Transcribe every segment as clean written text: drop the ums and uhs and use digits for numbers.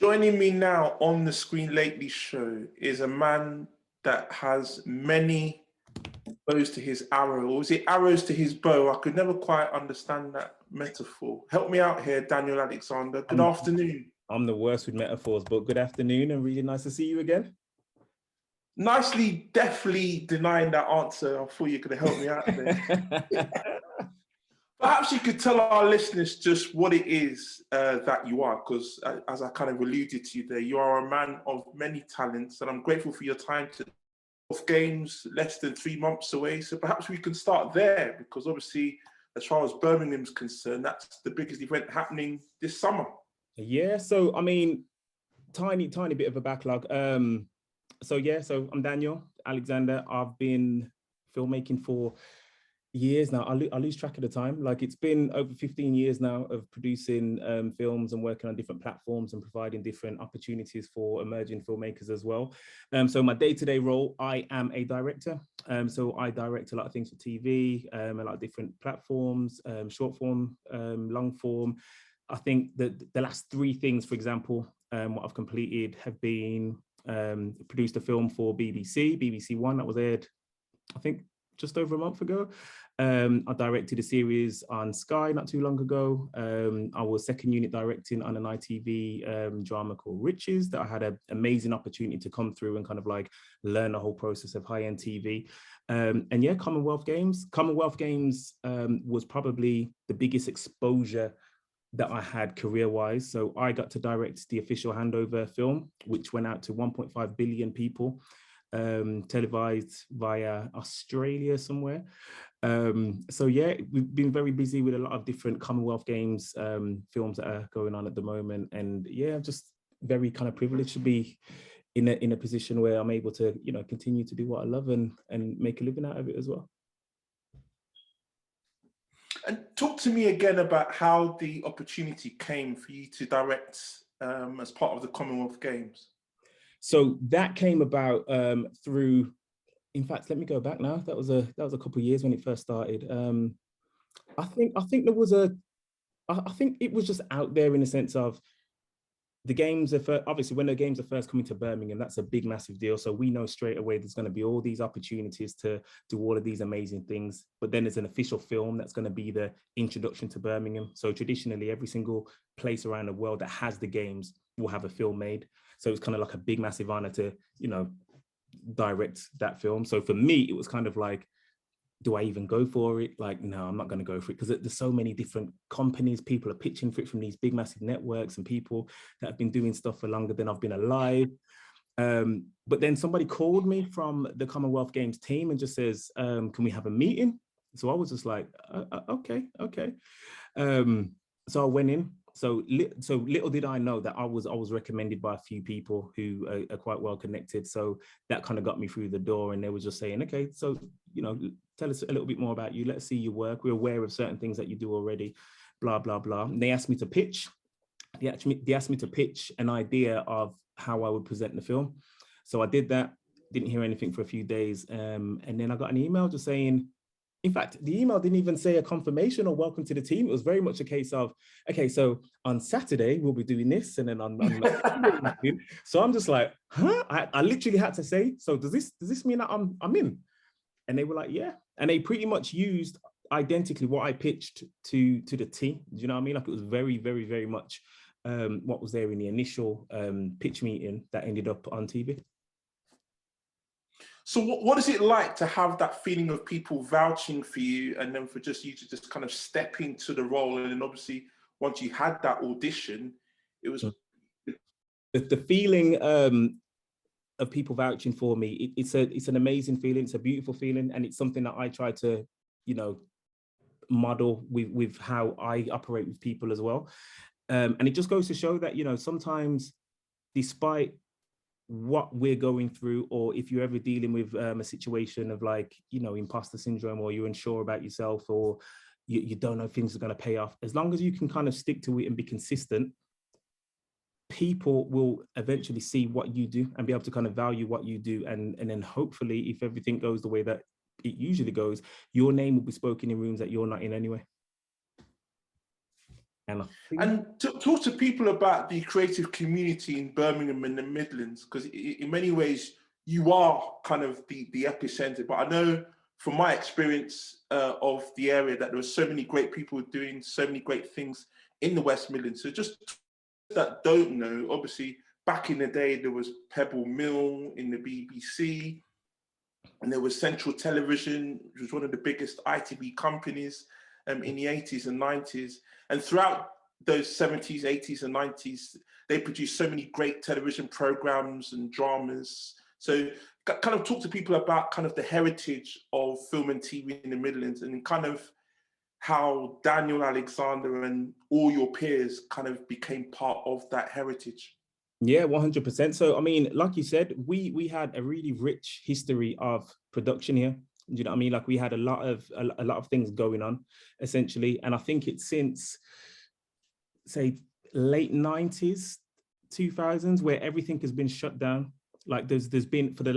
Joining me now on the Screen Lately show is a man that has many bows to his arrow, or is it arrows to his bow? I could never quite understand that metaphor. Help me out here, Daniel Alexander. Good afternoon. I'm the worst with metaphors, but good afternoon and really nice to see you again. Nicely, definitely denying that answer. I thought you could help me out there. Perhaps you could tell our listeners just what it is that you are, because as I kind of alluded to you there, you are a man of many talents, and I'm grateful for your time to Games less than 3 months away. So perhaps we can start there, because obviously, as far as Birmingham's concerned, that's the biggest event happening this summer. Yeah, so I mean, tiny bit of a backlog. So I'm Daniel Alexander. I've been filmmaking for years now. I lose track of the time. Like, it's been over 15 years now of producing films and working on different platforms and providing different opportunities for emerging filmmakers as well. So my day-to-day role, I am a director. So I direct a lot of things for TV, a lot of different platforms, short form, long form. I think that the last 3 things, for example, what I've completed have been produced a film for BBC One that was aired, I think, just over a month ago. I directed a series on Sky not too long ago. I was second unit directing on an ITV drama called Riches that I had an amazing opportunity to come through and kind of like learn the whole process of high-end TV. And yeah, Commonwealth Games. Commonwealth Games was probably the biggest exposure that I had career-wise. So I got to direct the official handover film, which went out to 1.5 billion people, televised via Australia somewhere. So yeah, we've been very busy with a lot of different Commonwealth Games films that are going on at the moment. And yeah, I'm just very kind of privileged to be in a position where I'm able to, you know, continue to do what I love and make a living out of it as well. And talk to me again about how the opportunity came for you to direct as part of the Commonwealth Games. So that came about through, in fact, let me go back now. That was a couple of years when it first started. I think there was I think it was just out there in the sense of the games are obviously when the games are first coming to Birmingham, that's a big, massive deal. So we know straight away there's going to be all these opportunities to do all of these amazing things. But then there's an official film that's going to be the introduction to Birmingham. So traditionally, every single place around the world that has the games will have a film made. So it's kind of like a big, massive honor to, you know, direct that film. So for me, it was kind of like, do I even go for it? Like, no, I'm not going to go for it, because there's so many different companies, people are pitching for it from these big, massive networks and people that have been doing stuff for longer than I've been alive. But then somebody called me from the Commonwealth Games team and just says, can we have a meeting? So I was just like, okay. So I went in. So little did I know that I was recommended by a few people who are quite well connected. So that kind of got me through the door, and they were just saying, okay, so, you know, tell us a little bit more about you. Let's see your work. We're aware of certain things that you do already, blah, blah, blah. And they asked me to pitch. They asked me to pitch an idea of how I would present the film. So I did that, didn't hear anything for a few days. And then I got an email just saying, in fact, the email didn't even say a confirmation or welcome to the team. It was very much a case of, okay, so on Saturday, we'll be doing this. And then on so I'm just like, huh? I literally had to say, so does this mean that I'm in? And they were like, yeah. And they pretty much used identically what I pitched to the team. Do you know what I mean? Like, it was very, very, very much what was there in the initial pitch meeting that ended up on TV. So what is it like to have that feeling of people vouching for you, and then for just you to just kind of step into the role? And then obviously, once you had that audition, it was... The feeling of people vouching for me, it's an amazing feeling. It's a beautiful feeling. And it's something that I try to, you know, model with how I operate with people as well. And it just goes to show that, you know, sometimes despite what we're going through, or if you're ever dealing with a situation of, like, you know, imposter syndrome, or you're unsure about yourself, or you don't know if things are going to pay off, as long as you can kind of stick to it and be consistent, people will eventually see what you do and be able to kind of value what you do. And then hopefully, if everything goes the way that it usually goes, your name will be spoken in rooms that you're not in anyway. And I think, And talk to people about the creative community in Birmingham and the Midlands, because in many ways you are kind of the epicenter. But I know from my experience of the area that there were so many great people doing so many great things in the West Midlands. So just that don't know, obviously back in the day there was Pebble Mill in the BBC, and there was Central Television, which was one of the biggest ITV companies in the 80s and 90s. And throughout those 70s, 80s and 90s, they produced so many great television programs and dramas. So kind of talk to people about kind of the heritage of film and TV in the Midlands, and kind of how Daniel Alexander and all your peers kind of became part of that heritage. yeah, 100%. So, I mean, like you said, we had a really rich history of production here. Do you know what I mean? Like we had a lot of things going on, essentially. And I think it's since, say, late 90s, 2000s, where everything has been shut down. Like there's been, for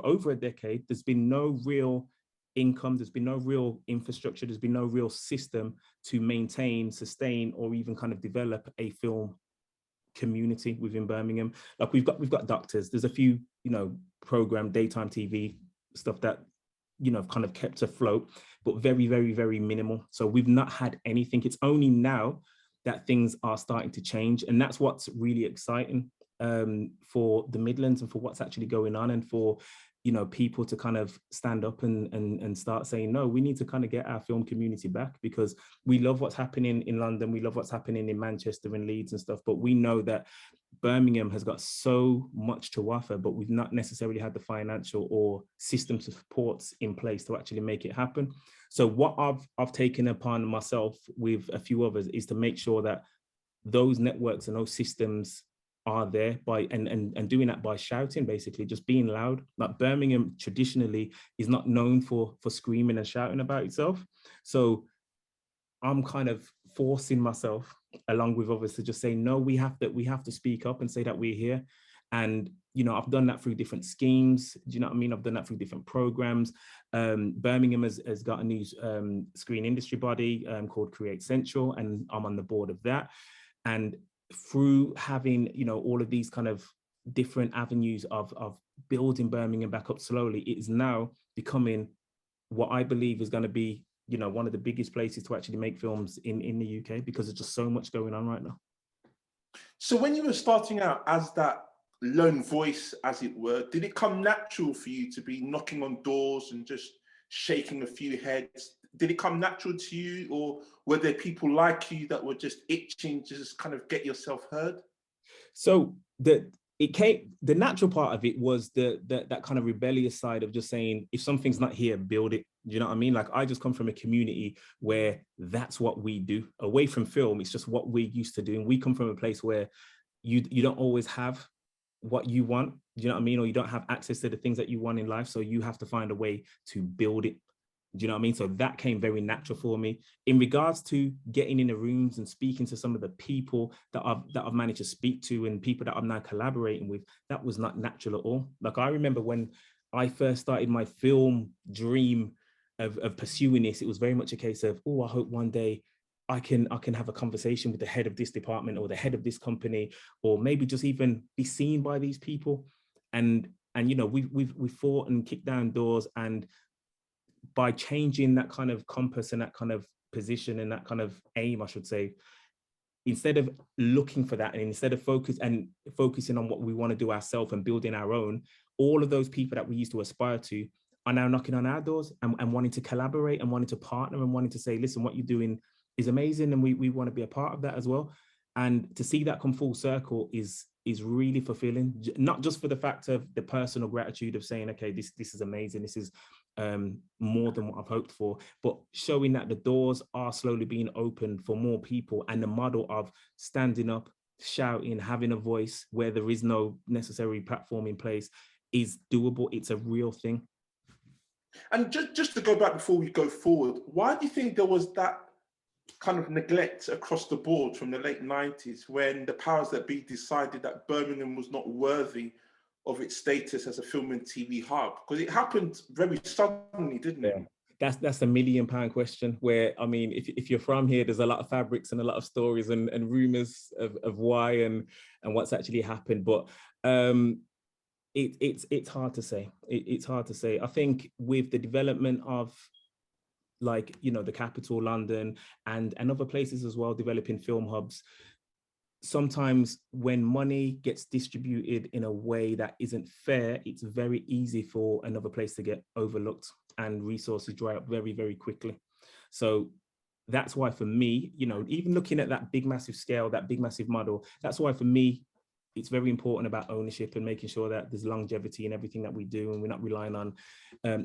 over a decade, there's been no real income, there's been no real infrastructure, there's been no real system to maintain, sustain, or even kind of develop a film community within Birmingham. Like we've got doctors, there's a few, program daytime TV stuff that, kind of kept afloat, but very, very, very minimal. So we've not had anything. It's only now that things are starting to change. And that's what's really exciting for the Midlands and for what's actually going on, and for people to kind of stand up and start saying, no, we need to kind of get our film community back, because we love what's happening in London, we love what's happening in Manchester and Leeds and stuff, but we know that Birmingham has got so much to offer, but we've not necessarily had the financial or systems of supports in place to actually make it happen. So what I've taken upon myself with a few others is to make sure that those networks and those systems are there and doing that by shouting, basically just being loud. Like Birmingham traditionally is not known for screaming and shouting about itself. So I'm kind of forcing myself, along with others, to just say, no, we have to speak up and say that we're here. And I've done that through different schemes. Do you know what I mean? I've done that through different programs. Birmingham has got a new screen industry body called Create Central, and I'm on the board of that. And through having all of these kind of different avenues of building Birmingham back up slowly, it is now becoming what I believe is going to be one of the biggest places to actually make films in the UK, because there's just so much going on right now. So when you were starting out as that lone voice, as it were, did it come natural for you to be knocking on doors and just shaking a few heads? Did it come natural to you, or were there people like you that were just itching to just kind of get yourself heard? So the natural part of it was that kind of rebellious side of just saying, if something's not here, build it. Do you know what I mean? Like I just come from a community where that's what we do. Away from film, it's just what we're used to doing. We come from a place where you don't always have what you want. Do you know what I mean? Or you don't have access to the things that you want in life. So you have to find a way to build it. Do you know what I mean? So that came very natural for me. In regards to getting in the rooms and speaking to some of the people that I've managed to speak to, and people that I'm now collaborating with, that was not natural at all. Like I remember when I first started my film dream of pursuing this, it was very much a case of, oh, I hope one day I can have a conversation with the head of this department or the head of this company, or maybe just even be seen by these people. And we've fought and kicked down doors, and by changing that kind of compass and that kind of position and that kind of aim, I should say, instead of looking for that and instead of focusing on what we want to do ourselves and building our own, all of those people that we used to aspire to are now knocking on our doors and wanting to collaborate and wanting to partner and wanting to say, listen, what you're doing is amazing, and we want to be a part of that as well. And to see that come full circle is really fulfilling, not just for the fact of the personal gratitude of saying, okay, this is amazing, this is more than what I've hoped for, but showing that the doors are slowly being opened for more people, and the model of standing up, shouting, having a voice where there is no necessary platform in place is doable. It's a real thing. And just to go back before we go forward, why do you think there was that kind of neglect across the board from the late 90s, when the powers that be decided that Birmingham was not worthy of its status as a film and TV hub? Because it happened very suddenly, didn't it? that's the £1 million question, where, I mean, if you're from here, there's a lot of fabrics and a lot of stories and rumors of why and what's actually happened. But it's hard to say. It's hard to say. I think with the development of, like, you know, the capital, London, and other places as well, developing film hubs, sometimes when money gets distributed in a way that isn't fair, it's very easy for another place to get overlooked and resources dry up very, very quickly. So that's why for me, you know, even looking at that big, massive scale, that big, massive model, that's why for me, it's very important about ownership and making sure that there's longevity in everything that we do, and we're not relying on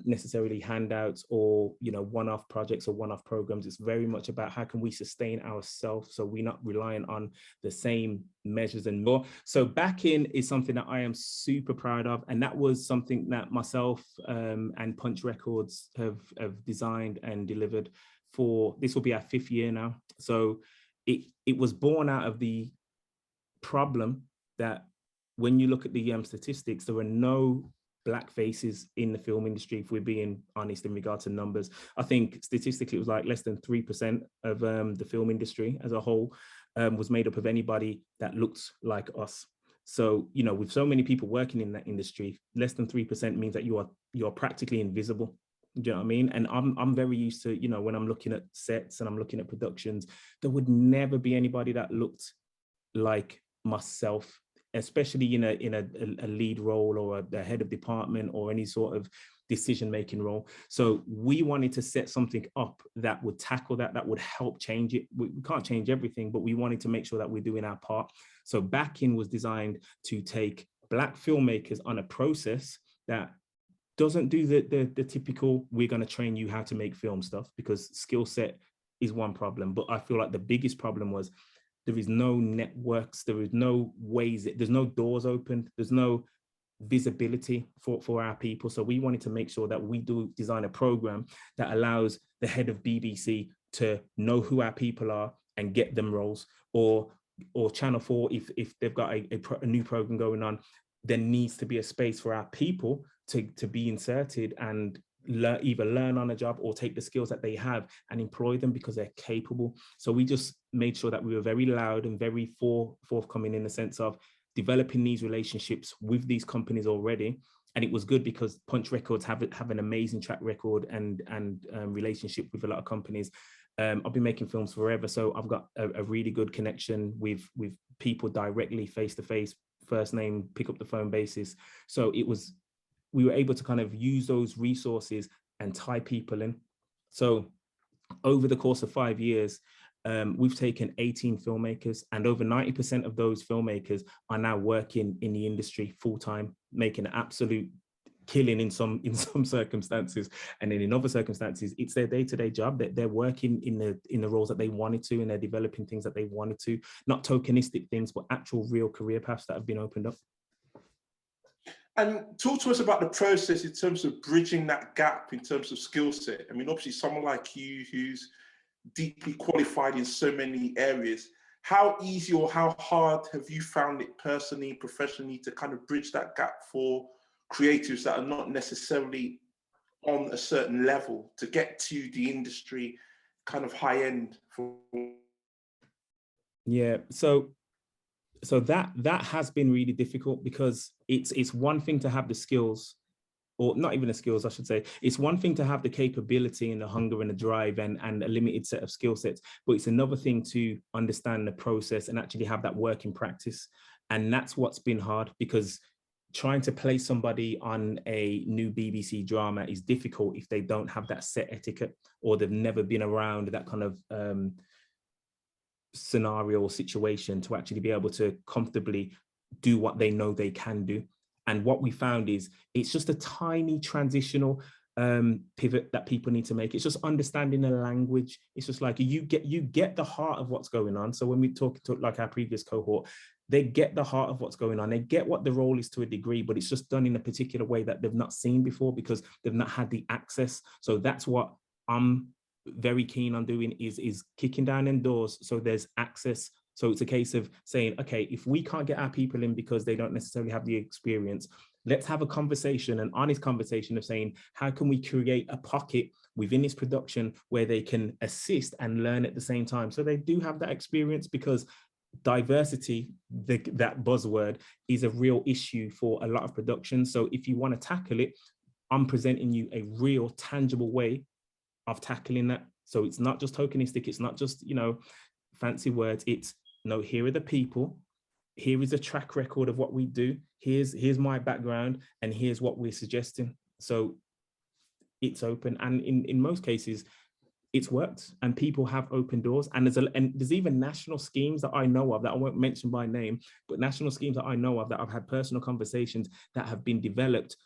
necessarily handouts or, you know, one-off projects or one-off programs. It's very much about how can we sustain ourselves so we're not relying on the same measures and more. So backing is something that I am super proud of, and that was something that myself and Punch Records have designed and delivered for. This will be our 5th year now. So it was born out of the problem that when you look at the statistics, there were no Black faces in the film industry, if we're being honest in regard to numbers. I think statistically it was like less than 3% of the film industry as a whole was made up of anybody that looked like us. So, you know, with so many people working in that industry, less than 3% means that you're practically invisible. Do you know what I mean? And I'm very used to, you know, when I'm looking at sets and I'm looking at productions, there would never be anybody that looked like myself, especially in a lead role or a head of department or any sort of decision-making role. So we wanted to set something up that would tackle that would help change it. We can't change everything, but we wanted to make sure that we're doing our part. So Backing was designed to take Black filmmakers on a process that doesn't do the typical, we're going to train you how to make film stuff, because skill set is one problem. But I feel like the biggest problem was there is no networks, there is no ways, there's no doors open, there's no visibility for our people. So we wanted to make sure that we do design a program that allows the head of BBC to know who our people are and get them roles, or Channel 4, if they've got a new program going on, there needs to be a space for our people to be inserted and either learn on a job or take the skills that they have and employ them because they're capable. So we just made sure that we were very loud and very forthcoming in the sense of developing these relationships with these companies already. And it was good because Punch Records have an amazing track record and relationship with a lot of companies. I've been making films forever, so I've got a really good connection with people directly, face to face, first name, pick up the phone basis. So we were able to kind of use those resources and tie people in. So over the course of 5 years, we've taken 18 filmmakers, and over 90% of those filmmakers are now working in the industry full-time, making an absolute killing in some circumstances, and then in other circumstances it's their day-to-day job, that they're working in the roles that they wanted to, and they're developing things that they wanted to, not tokenistic things, but actual real career paths that have been opened up. And talk to us about the process in terms of bridging that gap in terms of skill set. I mean, obviously someone like you who's deeply qualified in so many areas, how easy or how hard have you found it personally, professionally, to kind of bridge that gap for creatives that are not necessarily on a certain level to get to the industry kind of high end? Yeah, so that has been really difficult, because it's one thing to have the skills, or not even the skills, I should say. It's one thing to have the capability and the hunger and the drive and a limited set of skill sets, but it's another thing to understand the process and actually have that work in practice. And that's what's been hard, because trying to place somebody on a new BBC drama is difficult if they don't have that set etiquette, or they've never been around that kind of scenario or situation to actually be able to comfortably do what they know they can do. And what we found is it's just a tiny transitional pivot that people need to make. It's just understanding the language. It's just like you get the heart of what's going on. So when we talk to like our previous cohort, they get the heart of what's going on. They get what the role is to a degree, but it's just done in a particular way that they've not seen before because they've not had the access. So that's what I'm very keen on doing, is kicking down in doors so there's access. So it's a case of saying, okay, if we can't get our people in because they don't necessarily have the experience, let's have a conversation, an honest conversation of saying, how can we create a pocket within this production where they can assist and learn at the same time. So they do have that experience, because diversity, that buzzword, is a real issue for a lot of productions. So if you want to tackle it, I'm presenting you a real tangible way of tackling that. So it's not just tokenistic, it's not just, fancy words. It's, no, here are the people, here is a track record of what we do, here's my background, and here's what we're suggesting. So it's open, and in most cases it's worked, and people have opened doors. And there's even national schemes that I know of, that I won't mention by name, but national schemes that I know of, that I've had personal conversations that have been developed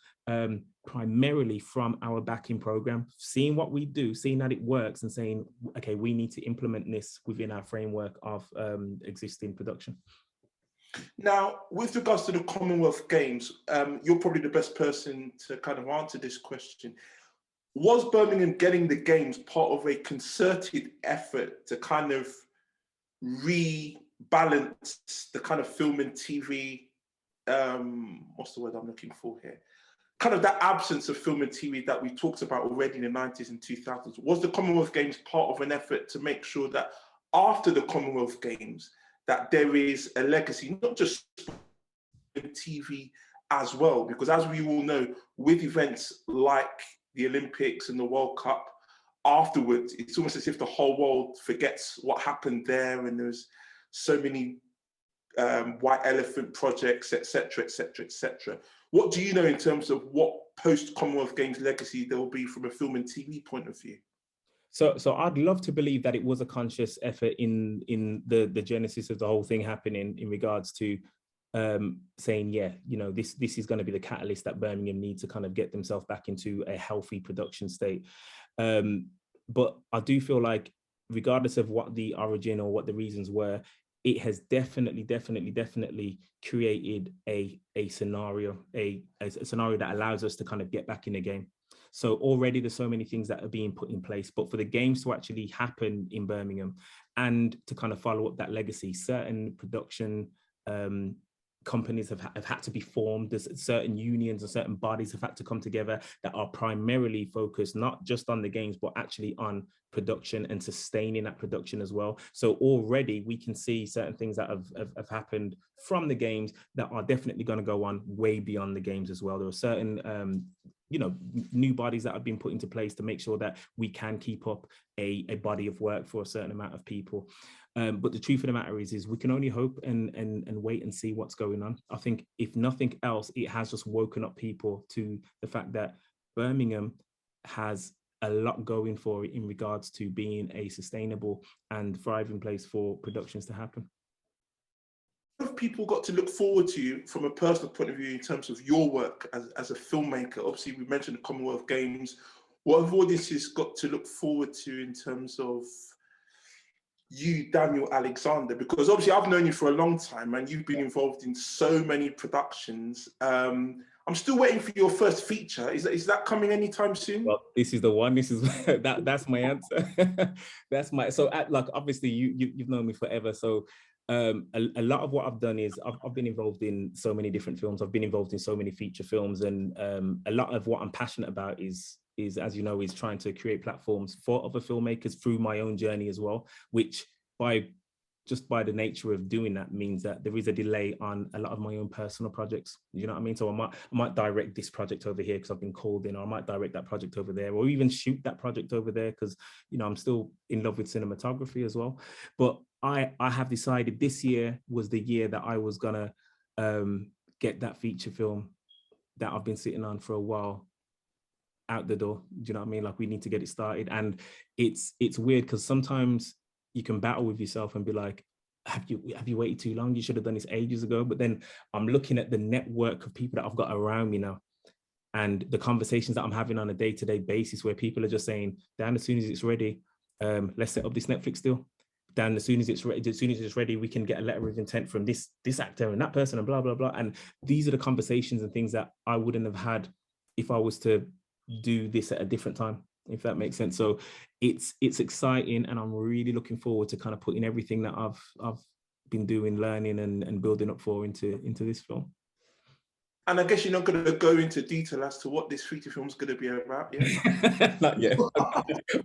primarily from our backing program, seeing what we do, seeing that it works, and saying, okay, we need to implement this within our framework of existing production. Now, with regards to the Commonwealth Games, you're probably the best person to kind of answer this question. Was Birmingham getting the games part of a concerted effort to kind of rebalance the kind of film and TV, what's the word I'm looking for here? Kind of that absence of film and TV that we talked about already in the 90s and 2000s. Was the Commonwealth Games part of an effort to make sure that after the Commonwealth Games, that there is a legacy, not just in TV as well? Because as we all know, with events like the Olympics and the World Cup, afterwards, it's almost as if the whole world forgets what happened there, and there's so many white elephant projects, etc., etc., etc. What do you know in terms of what post-Commonwealth Games legacy there will be from a film and TV point of view? So I'd love to believe that it was a conscious effort in the genesis of the whole thing happening, in regards to saying, yeah, this is going to be the catalyst that Birmingham needs to kind of get themselves back into a healthy production state. But I do feel like, regardless of what the origin or what the reasons were, it has definitely created a scenario, a scenario that allows us to kind of get back in the game. So already there's so many things that are being put in place, but for the games to actually happen in Birmingham and to kind of follow up that legacy, certain production companies have had to be formed. There's certain unions and certain bodies have had to come together that are primarily focused not just on the games, but actually on production and sustaining that production as well. So already we can see certain things that have happened from the games that are definitely going to go on way beyond the games as well. There are certain new bodies that have been put into place to make sure that we can keep up a body of work for a certain amount of people. But the truth of the matter is we can only hope and wait and see what's going on. I think if nothing else, it has just woken up people to the fact that Birmingham has a lot going for it in regards to being a sustainable and thriving place for productions to happen. Have people got to look forward to you from a personal point of view in terms of your work as a filmmaker? Obviously, we mentioned the Commonwealth Games. What have audiences got to look forward to in terms of you, Daniel Alexander? Because obviously I've known you for a long time and you've been involved in so many productions. I'm still waiting for your first feature. Is that coming anytime soon? Well, this is the one. This is that's my answer. Like, obviously you've known me forever. So a lot of what I've done is I've been involved in so many different films. I've been involved in so many feature films, and a lot of what I'm passionate about is, as you know, is trying to create platforms for other filmmakers through my own journey as well, which by the nature of doing that means that there is a delay on a lot of my own personal projects. You know what I mean? So I might direct this project over here because I've been called in, or I might direct that project over there, or even shoot that project over there because, I'm still in love with cinematography as well. But I have decided this year was the year that I was gonna get that feature film that I've been sitting on for a while out the door. Do you know what I mean? Like, we need to get it started. And it's weird because sometimes you can battle with yourself and be like, have you waited too long? You should have done this ages ago. But then I'm looking at the network of people that I've got around me now, and the conversations that I'm having on a day-to-day basis where people are just saying, Dan, as soon as it's ready, let's set up this Netflix deal. Dan, as soon as it's ready, we can get a letter of intent from this actor and that person and blah, blah, blah. And these are the conversations and things that I wouldn't have had if I was to do this at a different time, if that makes sense. So it's exciting, and I'm really looking forward to kind of putting everything that I've been doing, learning and building up for into this film. And I guess you're not going to go into detail as to what this feature film is going to be about, yeah? Not yet.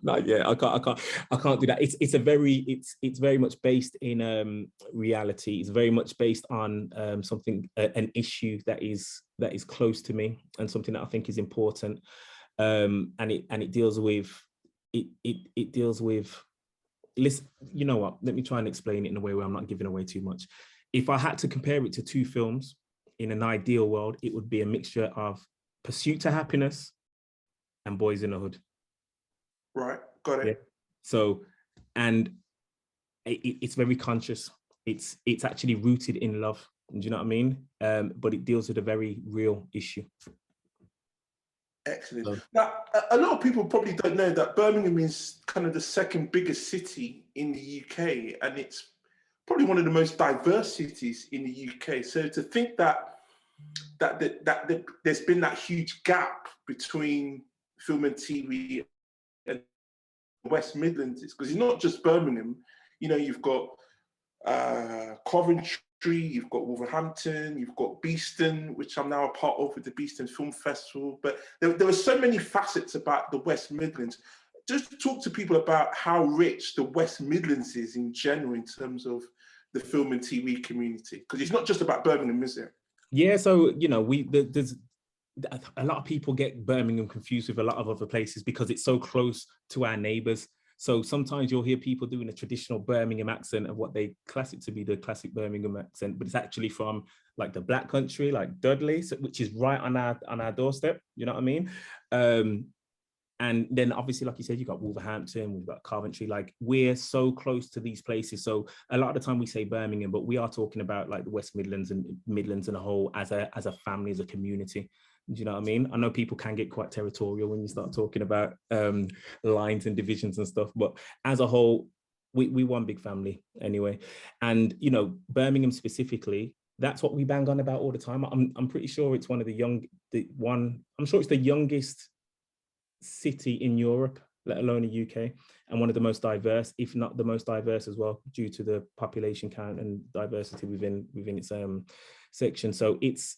Not yet. I can't do that. It's very much based in reality. It's very much based on something, an issue that is close to me and something that I think is important. And it deals with it deals with. Listen, you know what? Let me try and explain it in a way where I'm not giving away too much. If I had to compare it to two films, in an ideal world, it would be a mixture of Pursuit to Happiness and Boys in the Hood. Right, got it. Yeah. So, and it's very conscious. It's actually rooted in love. Do you know what I mean? But it deals with a very real issue. Excellent. So, now, a lot of people probably don't know that Birmingham is kind of the second biggest city in the UK, and it's probably one of the most diverse cities in the UK. So to think that there's been that huge gap between film and TV and West Midlands, is because it's not just Birmingham. You know, you've got Coventry, you've got Wolverhampton, you've got Beeston, which I'm now a part of with the Beeston Film Festival. But there were so many facets about the West Midlands. Just talk to people about how rich the West Midlands is in general in terms of the film and TV community, because it's not just about Birmingham, is it? yeah, so you know, there's a lot of people get Birmingham confused with a lot of other places because it's so close to our neighbours. So sometimes you'll hear people doing a traditional Birmingham accent of what they classic to be the classic Birmingham accent, but it's actually from like the Black Country, like Dudley, which is right on our doorstep. You know what I mean? And then obviously, like you said, you've got Wolverhampton, we've got Coventry, like we're so close to these places. So a lot of the time we say Birmingham, but we are talking about like the West Midlands and Midlands and a whole as a family, as a community. Do you know what I mean? I know people can get quite territorial when you start talking about lines and divisions and stuff, but as a whole, we one big family anyway. And, you know, Birmingham specifically, that's what we bang on about all the time. I'm pretty sure it's one of I'm sure it's the youngest city in Europe, let alone the UK, and one of the most diverse, if not the most diverse as well, due to the population count and diversity within its section. So it's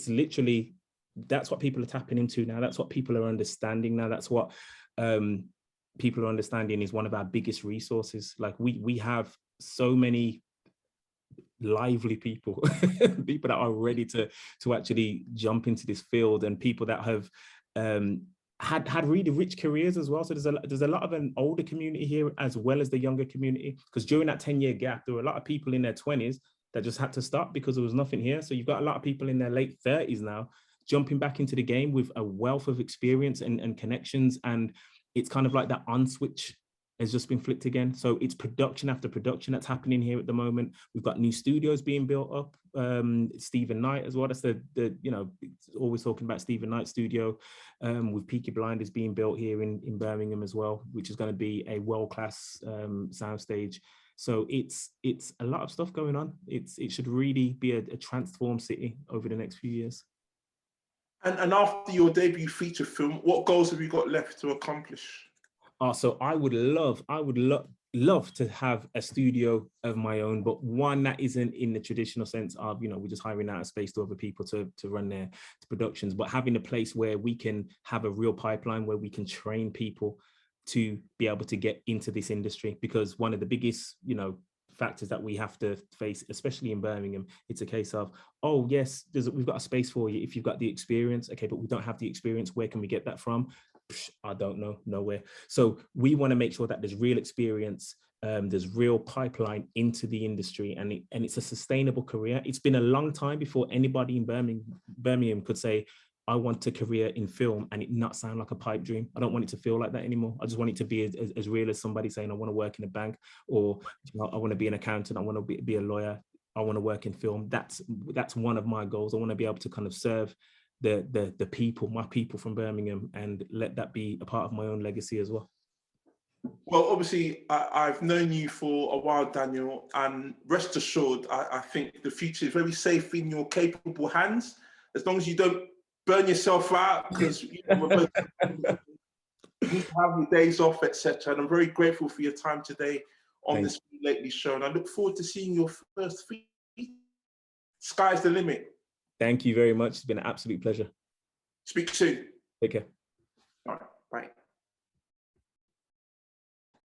literally, that's what people are tapping into now. That's what people are understanding now. That's what people are understanding is one of our biggest resources. Like we have so many lively people, people that are ready to actually jump into this field, and people that have had really rich careers as well. So there's a lot of an older community here as well as the younger community, because during that 10-year gap, there were a lot of people in their 20s that just had to stop because there was nothing here. So you've got a lot of people in their late 30s now jumping back into the game with a wealth of experience and connections. And it's kind of like that on switch has just been flicked again. So it's production after production that's happening here at the moment. We've got new studios being built up. Stephen Knight as well. That's the you know, it's always talking about Stephen Knight studio, with Peaky Blinders being built here in Birmingham as well, which is going to be a world-class soundstage. So it's a lot of stuff going on. It should really be a transformed city over the next few years. And after your debut feature film, what goals have you got left to accomplish? So I would love to have a studio of my own, but one that isn't in the traditional sense of, you know, we're just hiring out a space to other people to run their productions, but having a place where we can have a real pipeline where we can train people to be able to get into this industry. Because one of the biggest, you know, factors that we have to face, especially in Birmingham, it's a case of, oh yes, we've got a space for you if you've got the experience. Okay, but we don't have the experience. Where can we get that from? I don't know, nowhere. So we want to make sure that there's real experience, there's real pipeline into the industry, and it's a sustainable career. It's been a long time before anybody in Birmingham could say, I want a career in film and it not sound like a pipe dream. I don't want it to feel like that anymore. I just want it to be as real as somebody saying, I want to work in a bank, or you know, I want to be an accountant, I want to be a lawyer, I want to work in film. That's one of my goals. I want to be able to kind of serve the people, my people from Birmingham, and let that be a part of my own legacy as well. Well, obviously, I've known you for a while, Daniel, and rest assured, I think the future is very safe in your capable hands, as long as you don't burn yourself out, because you know, we're both you need to have your days off, etc. And I'm very grateful for your time today on this Lately show, and I look forward to seeing your first feature. Sky's the limit. Thank you very much. It's been an absolute pleasure. Speak soon. Take care. All right, bye.